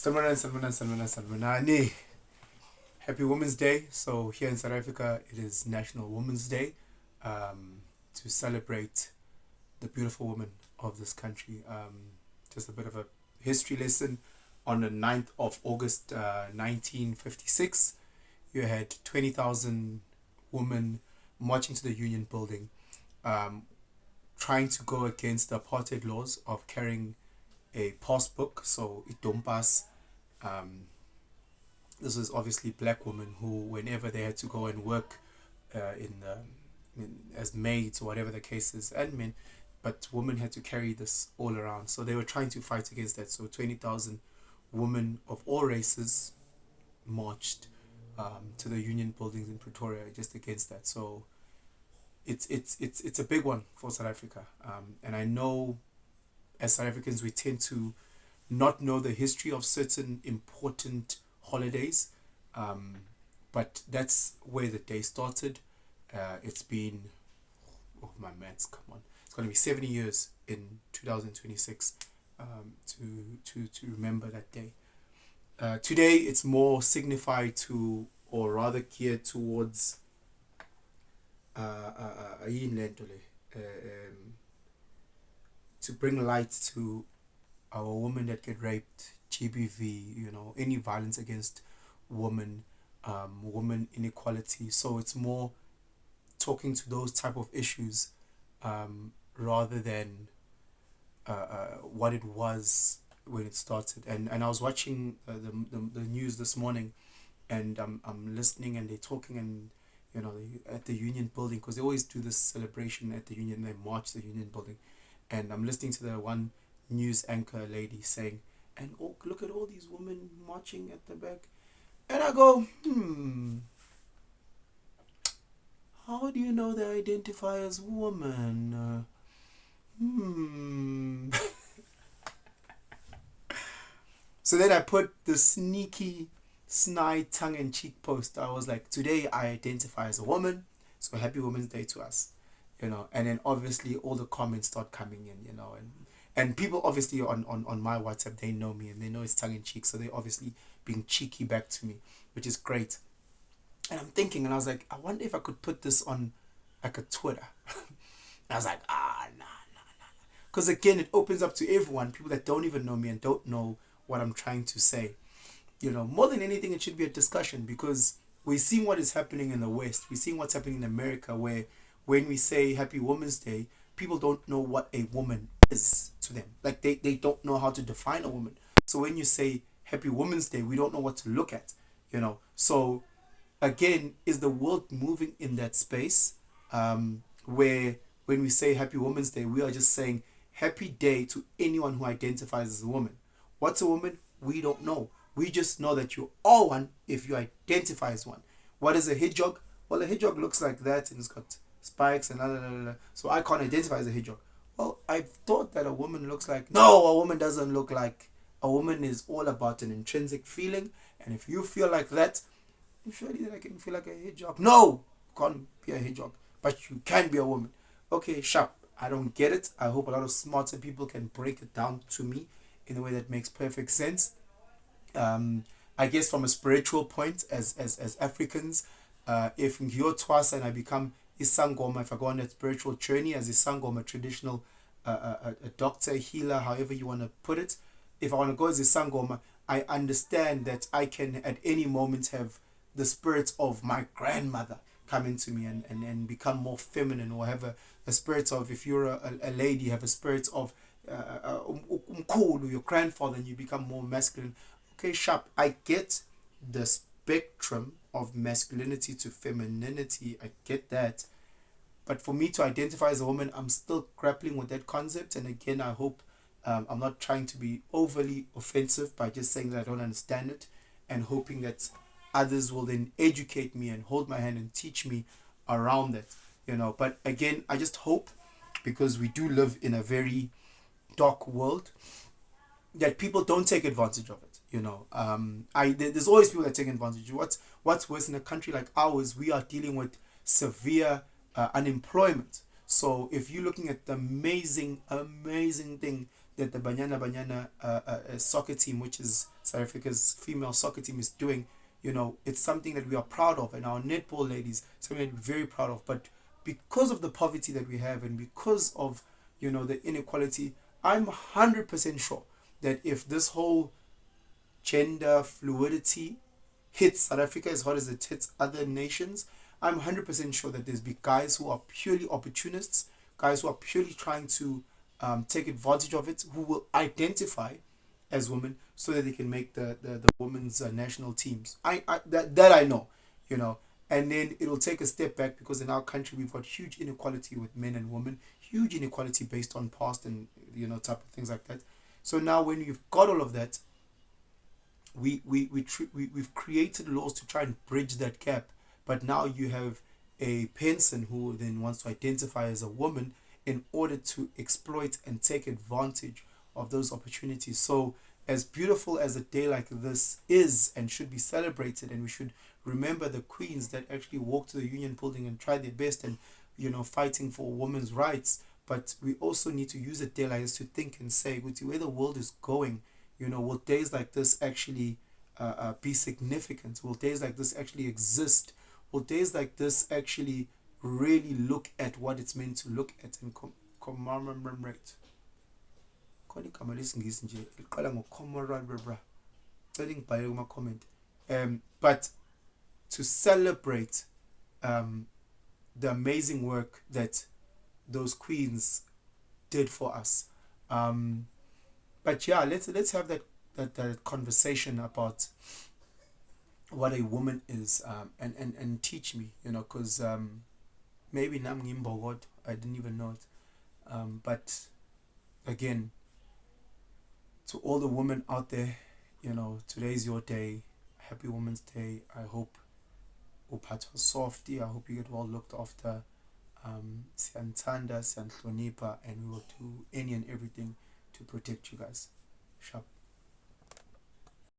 Sanibonani. Happy Women's Day. So here in South Africa, it is National Women's Day to celebrate the beautiful women of this country. Just a bit of a history lesson. On the 9th of August 1956, you had 20,000 women marching to the Union Building, um, trying to go against the apartheid laws of carrying a passbook, so itompas. Um, this was obviously black women who, whenever they had to go and work as maids or whatever the case is, and men, but women had to carry this all around. So they were trying to fight against that. So 20,000 women of all races marched to the Union buildings in Pretoria just against that. So it's a big one for South Africa, and I know as South Africans we tend to not know the history of certain important holidays, um, but that's where the day started. It's been, oh my maths, come on, it's going to be 70 years in 2026 to remember that day. Today it's more signified to, or rather geared towards yini le nto le? To bring light to our women that get raped, GBV, any violence against women, women inequality. So it's more talking to those type of issues, rather than what it was when it started. And I was watching the news this morning, and I'm listening, and they're talking, and at the Union building, because they always do this celebration at the Union, they march the Union building, and I'm listening to the one news anchor lady saying, and oh, look at all these women marching at the back, and I go, how do you know they identify as woman? So then I put the sneaky, snide, tongue-in-cheek post. I was like, today I identify as a woman, so happy Women's Day to us. And then obviously all the comments start coming in, and people obviously on my WhatsApp, they know me and they know it's tongue-in-cheek, so they're obviously being cheeky back to me, which is great. And I'm thinking, and I was like, I wonder if I could put this on like a Twitter. And I was like, nah. Because again, it opens up to everyone, people that don't even know me and don't know what I'm trying to say. More than anything, it should be a discussion, because we're seeing what is happening in the West. We're seeing what's happening in America, where when we say Happy Women's Day, people don't know what a woman is to them. Like they don't know how to define a woman. So when you say Happy Women's Day, we don't know what to look at. So again, is the world moving in that space, where when we say Happy Women's Day, we are just saying happy day to anyone who identifies as a woman. What's a woman? We don't know. We just know that you are one if you identify as one. What is a hijab? Well, a hijab looks like that, and it's got spikes and so I can't identify as a hijab. Well, I've thought that a woman looks like... No, a woman doesn't look like... A woman is all about an intrinsic feeling, and if you feel like that, surely that I can feel like a hijab. No, can't be a hijab, but you can be a woman. Okay, sharp. I don't get it. I hope a lot of smarter people can break it down to me in a way that makes perfect sense. I guess from a spiritual point, as Africans, if you're Twasa and I become Isangoma, if I go on that spiritual journey as Isangoma, traditional a doctor, healer, however you want to put it, if I want to go as Isangoma, I understand that I can at any moment have the spirit of my grandmother come into me and become more feminine, or have a spirit of, if you're a lady, have a spirit of your grandfather, and you become more masculine. Okay, sharp. I get the spectrum of masculinity to femininity. I get that. But for me to identify as a woman, I'm still grappling with that concept. And again, I hope I'm not trying to be overly offensive by just saying that I don't understand it, and hoping that others will then educate me and hold my hand and teach me around that. But again, I just hope, because we do live in a very dark world, that people don't take advantage of it. There's always people that take advantage. What's worse, in a country like ours, we are dealing with severe unemployment. So if you're looking at the amazing thing that the Banyana soccer team, which is South Africa's female soccer team, is doing, it's something that we are proud of, and our netball ladies, something that we're very proud of. But because of the poverty that we have, and because of, the inequality, I'm 100% sure that if this whole gender fluidity hits South Africa as hard as it hits other nations, I'm 100% sure that there's be guys who are purely opportunists, guys who are purely trying to take advantage of it, who will identify as women so that they can make the women's national teams. That I know, you know. And then it'll take a step back because in our country we've got huge inequality with men and women, huge inequality based on past and type of things like that. So now when you've got all of that, we've created laws to try and bridge that gap. But now you have a person who then wants to identify as a woman in order to exploit and take advantage of those opportunities. So as beautiful as a day like this is and should be celebrated, and we should remember the queens that actually walked to the union building and tried their best and fighting for women's rights, but we also need to use a day like this to think and say, where the world is going, will days like this actually be significant? Will days like this actually exist? Will days like this actually really look at what it's meant to look at and commemorate? Khona igama lesingisi nje liqala ngo-commemorate, cela ngibhale kuma-comment. But to celebrate the amazing work that those queens did for us. But yeah, let's have that conversation about what a woman is, and teach me, because maybe nam ngimbogot, I didn't even know it. But again, to all the women out there, today's your day. Happy Women's Day. I hope uphathwa softy. I hope you get well looked after. Siyanthanda, siyanhlonipha, and we will do any and everything to protect you guys. Sharp.